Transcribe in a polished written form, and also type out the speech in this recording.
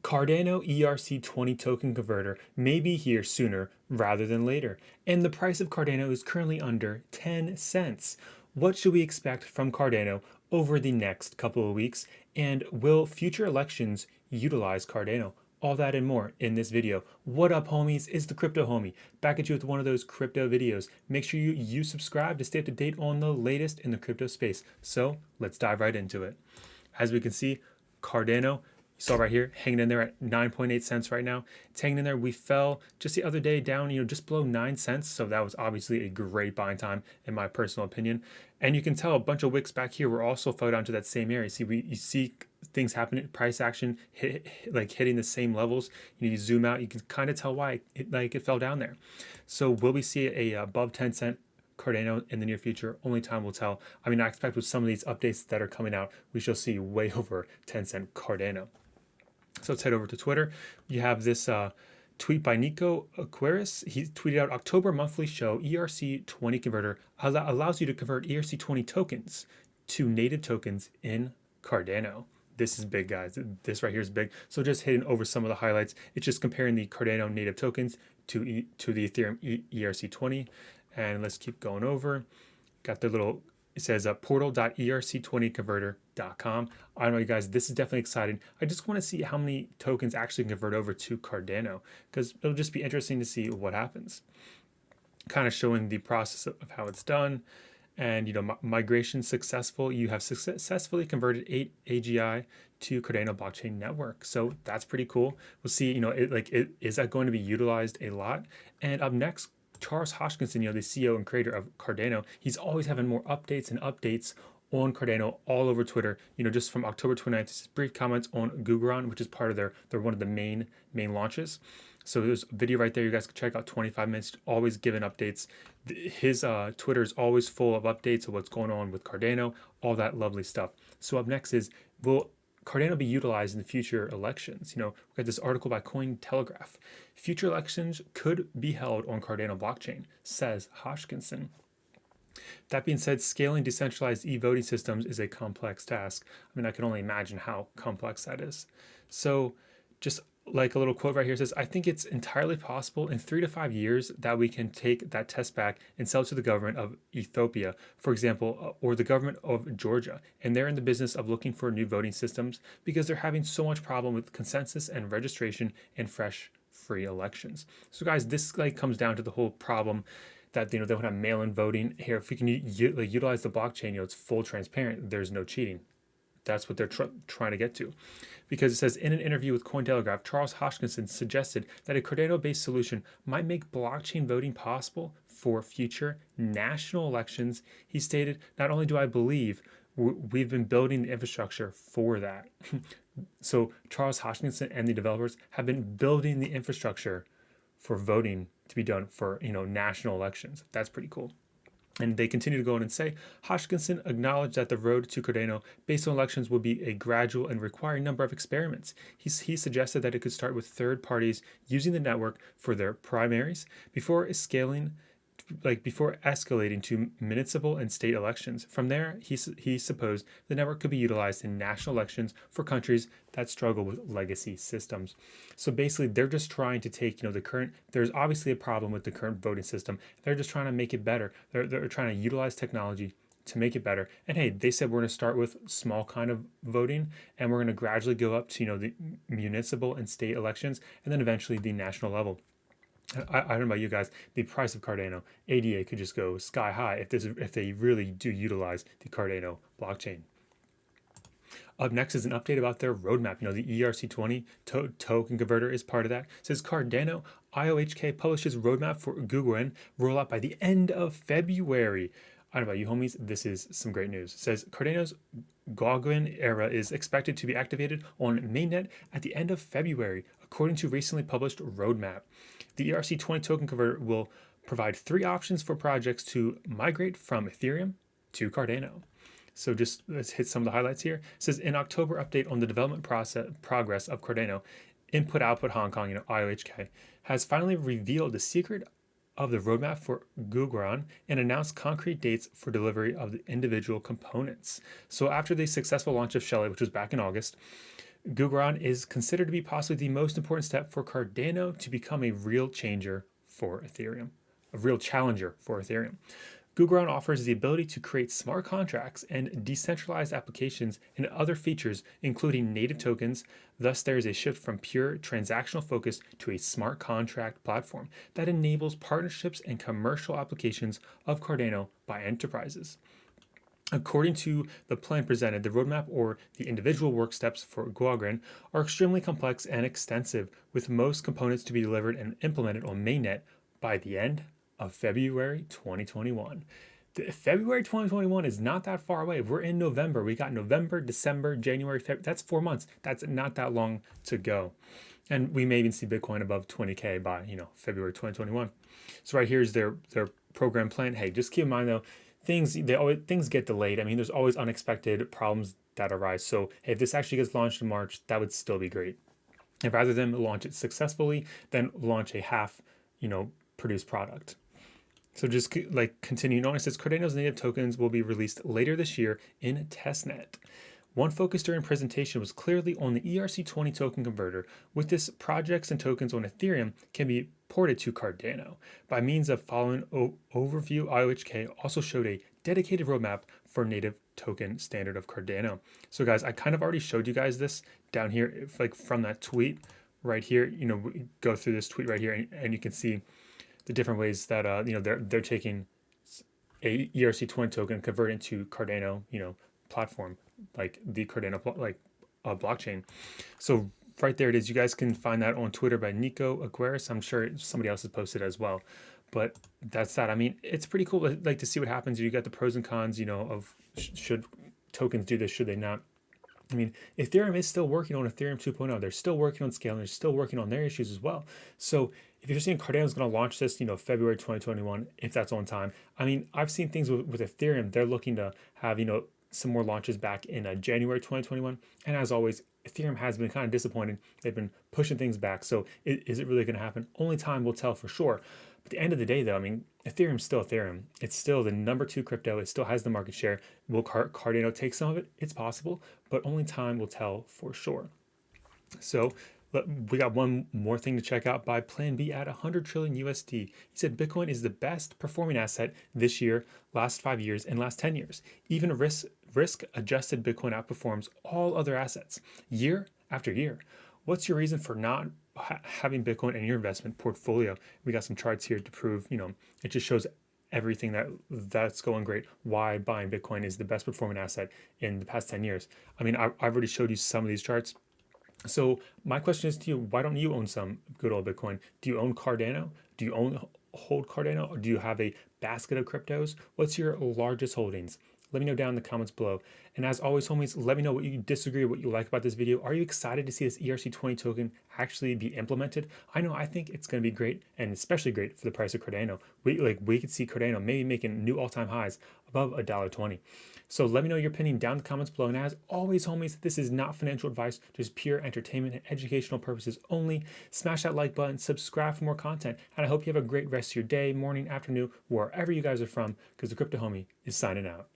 Cardano ERC20 token converter may be here sooner rather than later, and the price of Cardano is currently under 10 cents. What should we expect from Cardano over the next couple of weeks, and will future elections utilize Cardano? All that and more in this video. What up, homies? It's the Crypto Homie, back at you with one of those crypto videos. Make sure you subscribe to stay up to date on the latest in the crypto space. So let's dive right into it. As we can see, Cardano, you saw right here, hanging in there at 9.8 cents right now. It's hanging in there. We fell just the other day down, just below 9 cents. So that was obviously a great buying time in my personal opinion. And you can tell a bunch of wicks back here were also fell down to that same area. See, you see things happening, price action hitting the same levels. You zoom out, you can kind of tell why it fell down there. So will we see a above 10 cent Cardano in the near future? Only time will tell. I mean, I expect with some of these updates that are coming out, we shall see way over 10 cent Cardano. So let's head over to Twitter. You have this tweet by Nico Aquarius. He tweeted out, October monthly show ERC20 converter allows you to convert ERC20 tokens to native tokens in Cardano. This is big, guys. This right here is big. So just hitting over some of the highlights. It's just comparing the Cardano native tokens to the Ethereum ERC20. And let's keep going over. Got the little, it says portal.erc20converter.com. I don't know, you guys, this is definitely exciting. I just want to see how many tokens actually convert over to Cardano, because it'll just be interesting to see what happens. Kind of showing the process of how it's done. And, migration successful. You have successfully converted 8 AGI to Cardano blockchain network. So that's pretty cool. We'll see, is that going to be utilized a lot? And up next, Charles Hoskinson, the CEO and creator of Cardano, he's always having more updates and updates on Cardano all over Twitter. Just from October 29th, brief comments on Goguen, which is part of their one of the main launches. So there's a video right there. You guys can check out 25 minutes, always giving updates. His Twitter is always full of updates of what's going on with Cardano, all that lovely stuff. So up next is, will Cardano be utilized in the future elections? We got this article by Cointelegraph. Future elections could be held on Cardano blockchain, says Hoskinson. That being said, scaling decentralized e-voting systems is a complex task. I mean, I can only imagine how complex that is. So just like a little quote right here says, I think it's entirely possible in 3 to 5 years that we can take that test back and sell to the government of Ethiopia, for example, or the government of Georgia. And they're in the business of looking for new voting systems because they're having so much problem with consensus and registration and fresh, free elections. So guys, this comes down to the whole problem that they want to have mail-in voting. Here, if we can utilize the blockchain, it's full transparent. There's no cheating. That's what they're trying to get to. Because it says, in an interview with Cointelegraph, Charles Hoskinson suggested that a Cardano-based solution might make blockchain voting possible for future national elections. He stated, not only do I believe, we've been building the infrastructure for that. So Charles Hoskinson and the developers have been building the infrastructure for voting to be done for national elections. That's pretty cool. And they continue to go on and say, Hoskinson acknowledged that the road to Cardano based on elections will be a gradual and requiring number of experiments. He suggested that it could start with third parties using the network for their primaries before escalating to municipal and state elections. From there, he supposed the network could be utilized in national elections for countries that struggle with legacy systems. So basically, they're just trying to take, the current, there's obviously a problem with the current voting system. They're just trying to make it better. They're trying to utilize technology to make it better. And hey, they said we're going to start with small kind of voting, and we're going to gradually go up to, the municipal and state elections, and then eventually the national level. I don't know about you guys, the price of Cardano, ADA could just go sky high if they really do utilize the Cardano blockchain. Up next is an update about their roadmap. The ERC20 token converter is part of that. It says Cardano IOHK publishes roadmap for Goguen rollout by the end of February. I don't know about you, homies, this is some great news. It says Cardano's Goguen era is expected to be activated on mainnet at the end of February, according to recently published roadmap. The ERC20 token converter will provide 3 options for projects to migrate from Ethereum to Cardano. So just let's hit some of the highlights here. It says in October update on the development progress of Cardano, Input Output Hong Kong, IOHK, has finally revealed the secret of the roadmap for Goguen and announced concrete dates for delivery of the individual components. So after the successful launch of Shelley, which was back in August, Goguen is considered to be possibly the most important step for Cardano to become a real changer for Ethereum, a real challenger for Ethereum. Goguen offers the ability to create smart contracts and decentralized applications and other features, including native tokens. Thus, there is a shift from pure transactional focus to a smart contract platform that enables partnerships and commercial applications of Cardano by enterprises. According to the plan presented, the roadmap or the individual work steps for Goguen are extremely complex and extensive, with most components to be delivered and implemented on mainnet by the end of February 2021. February 2021 is not that far away. We're in November. We got November, December, January, February. That's 4 months. That's not that long to go. And we may even see Bitcoin above 20K by, February 2021. So right here's their program plan. Hey, just keep in mind though, things get delayed. I mean, there's always unexpected problems that arise. So hey, if this actually gets launched in March, that would still be great. And rather than launch it successfully, then launch a half, produced product. So just like continuing on, it says Cardano's native tokens will be released later this year in testnet. One focus during presentation was clearly on the ERC20 token converter. With this, projects and tokens on Ethereum can be ported to Cardano. By means of following overview, IOHK also showed a dedicated roadmap for native token standard of Cardano. So guys, I kind of already showed you guys this down here, like from that tweet right here. We go through this tweet right here, and you can see the different ways that they're taking a ERC20 token, converting it to Cardano, platform, like the Cardano blockchain. So right there it is. You guys can find that on Twitter by Nico Aguirre. I'm sure somebody else has posted as well. But that's that. I mean, it's pretty cool to see what happens. You got the pros and cons, of should tokens do this, should they not? I mean, Ethereum is still working on Ethereum 2.0. They're still working on scaling. They're still working on their issues as well. So if you're seeing Cardano is going to launch this, February 2021, if that's on time. I mean, I've seen things with Ethereum. They're looking to have, some more launches back in January 2021. And as always, Ethereum has been kind of disappointing. They've been pushing things back. So is it really going to happen? Only time will tell for sure. But at the end of the day, though, I mean, Ethereum's still Ethereum. It's still the number 2 crypto. It still has the market share. Will Cardano take some of it? It's possible, but only time will tell for sure. So we got one more thing to check out by Plan B at 100 trillion USD. He said Bitcoin is the best performing asset this year, last 5 years, and last 10 years. Even risk-adjusted Bitcoin outperforms all other assets year after year. What's your reason for not having Bitcoin in your investment portfolio? We got some charts here to prove, it just shows everything that's going great. Why buying Bitcoin is the best performing asset in the past 10 years. I mean, I've already showed you some of these charts. So my question is to you, why don't you own some good old Bitcoin? Do you own Cardano? Do you hold Cardano? Or do you have a basket of cryptos? What's your largest holdings? Let me know down in the comments below. And as always, homies, let me know what you disagree, what you like about this video. Are you excited to see this ERC20 token actually be implemented? I think it's going to be great, and especially great for the price of Cardano. We could see Cardano maybe making new all-time highs above $1.20. So let me know your opinion down in the comments below. And as always, homies, this is not financial advice, just pure entertainment and educational purposes only. Smash that like button, subscribe for more content, and I hope you have a great rest of your day, morning, afternoon, wherever you guys are from, because the Crypto Homie is signing out.